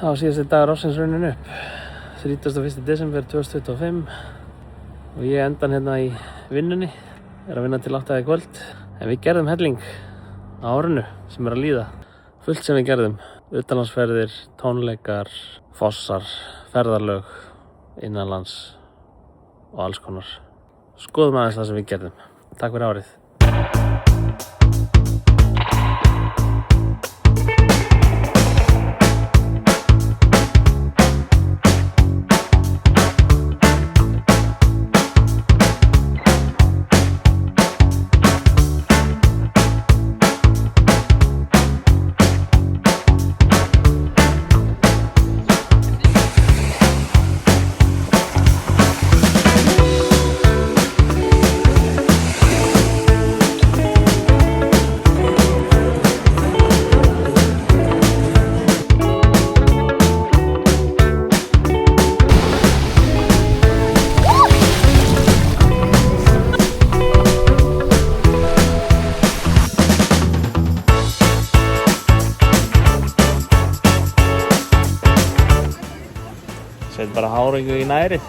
á síðasti dagur ársins runnin upp 31. desember 2025 og ég endan hérna í vinnunni, að vinna til 8 í kvöld. En við gerðum helling á árinu sem að líða, fullt sem við gerðum, utanlandsferðir, tónleikar, fossar, ferðarlög, innanlands og alls konar. Skoðum aðeins það sem við gerðum. Takk fyrir árið. Sett bara háringu í nærið.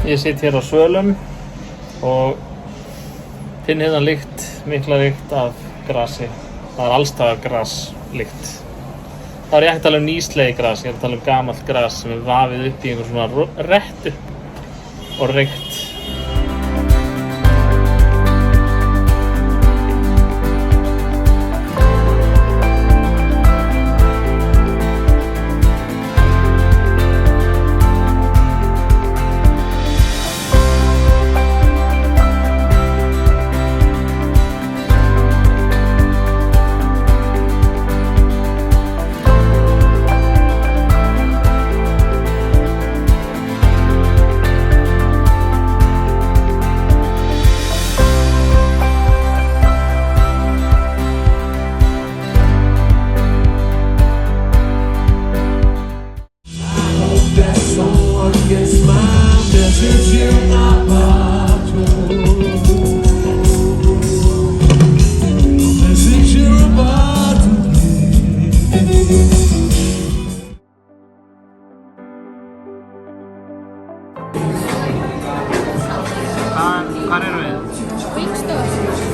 Ég sitt hér á svölum og finn hérna mikla lykt af grasi. Það alls staðar graslykt. Það ég ekki að tala nýslegið gras, ég að tala gamalt gras sem vafið upp í einhver svona rettu og reykt. Hvar erum við? Víkstofan.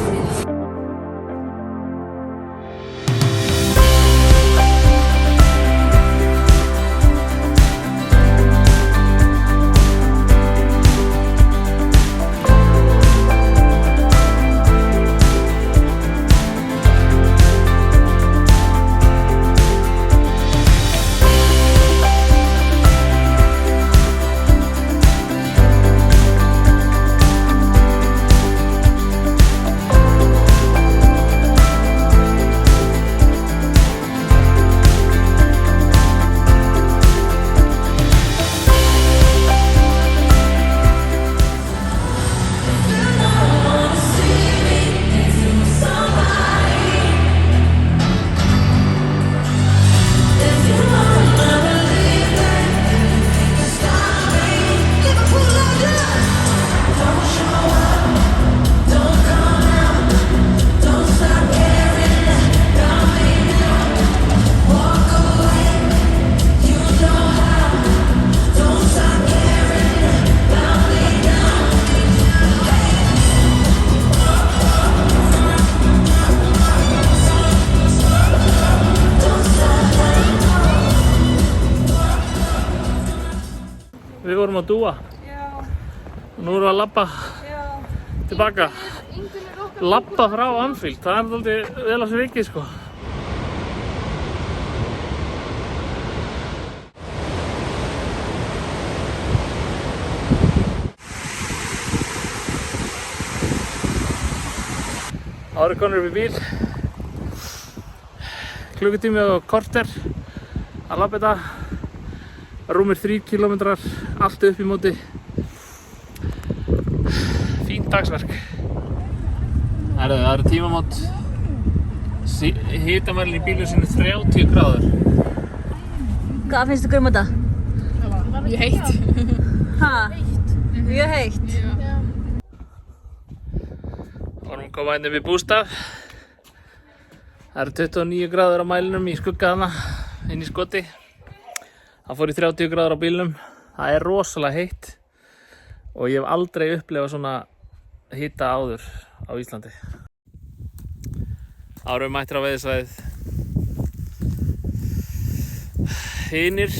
vorum að dúa. Já. Og nú erum við að labba tilbaka. Labba frá Anfield, það er alltaf vel á sér vikið sko. Ári konur upp í bíl. Klukkutími og korter að labba þetta. Rúmir 3 kilometrar, allt upp í móti. Fínt dagsverk. Það eru tímamót. Hitamælinn í bílum sinu 30 gráður. Hvað finnst þú um þetta? Mjög heitt. Ha? Mjög heitt? Já. Vorum að koma inn upp í bústað. Það eru 29 gráður á mælinum í skugga þarna, inn í skoti. Það fór í 30 gráður á bílnum. Það er rosalega heitt og ég hef aldrei upplifað svona hita áður á Íslandi. Árum við mættir á veiðisvæðið. Hinir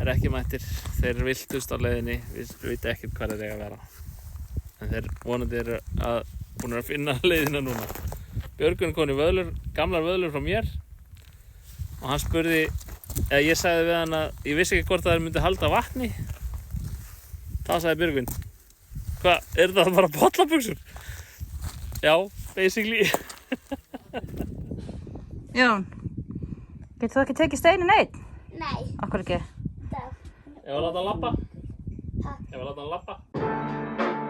eru ekki mættir. Þeir eru viltust á leiðinni. Við veitum ekkert hvað þeir eiga að vera. En þeir vonandi eru búin að finna leiðina núna. Björgun kom í vöðlur, gamlar vöðlur frá mér. Og hann spurði, eða ég sagði við hann að ég vissi ekki hvort að þeir myndi halda vatni. Þá sagði Björgun, hvað, er það bara bollabuxur? Já, basically. Jón, getur þú ekki tekið steinin einn? Nei. Akkur ekki? Ég var að láta hann labba. Ég var að láta hann labba.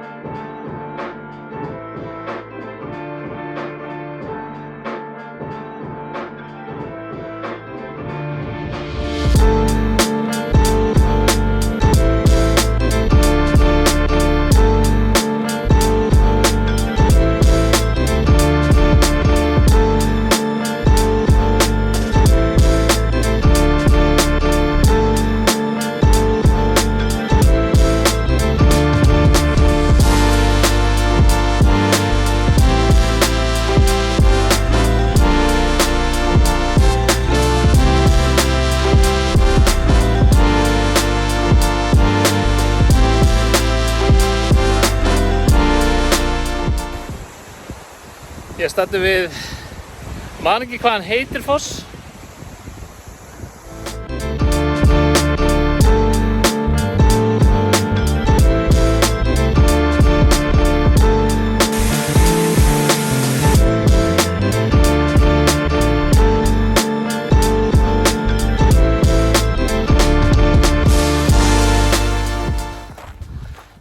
Ég staddi við, man ekki hvað hann heitir foss.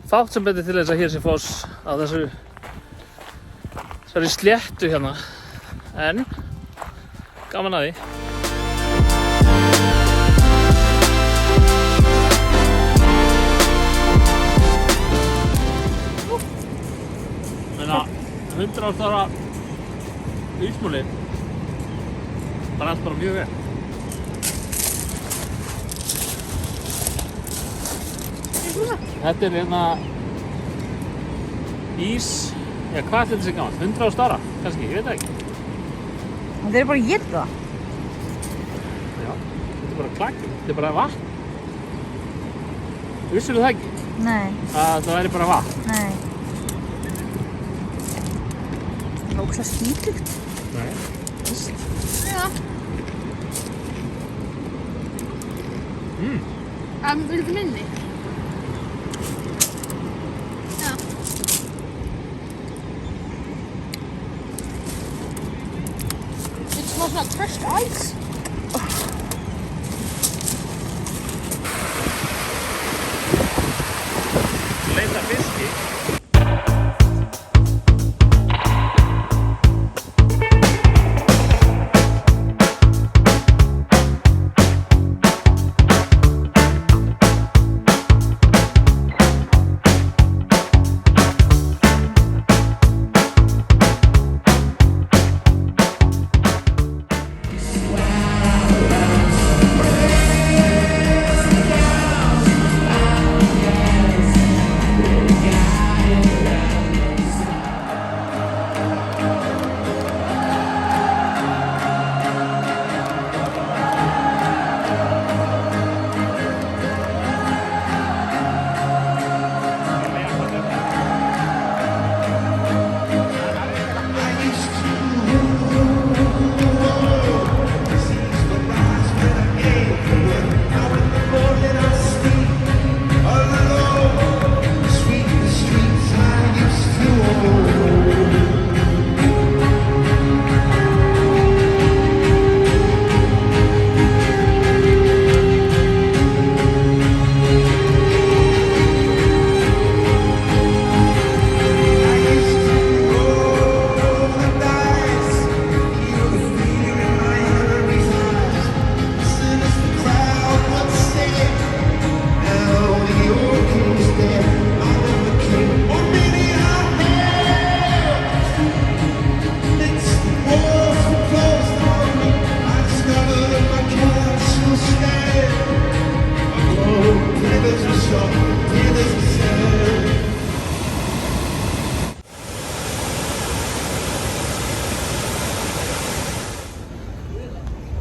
Fátt sem betur til þess að hér sé foss á þessari sléttu hérna, en gaman að því. Meina, 100 ára ísmúli brast bara mjög vel. Þetta er hérna ís. Já, hvað er þetta sem gaman? 100 ára, kannski, ég veit það ekki. Þeir eru bara að éta það. Já, þetta er bara klakki, þetta er bara vatn. Vissirðu það ekki? Nei, Að það væri bara vatn? nei. Það er ógeðslega skítugt. Nei. Já. Viltu minni? Já. It smells like crushed ice. Leita fiski.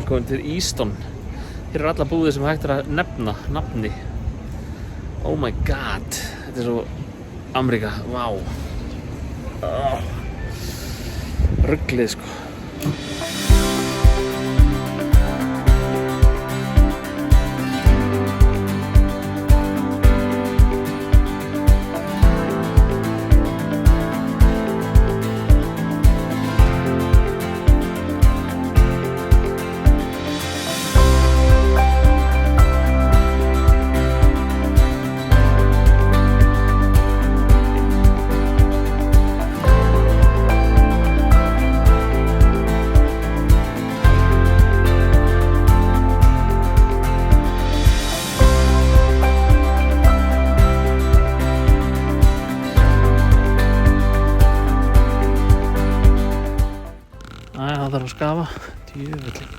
velkomin til Easton. Hér eru alla búðir sem hægt að nefna nafni. Oh my god, þetta svo Ameríka, vá. Ruglið sko. Það þarf að skafa, djöfullinn.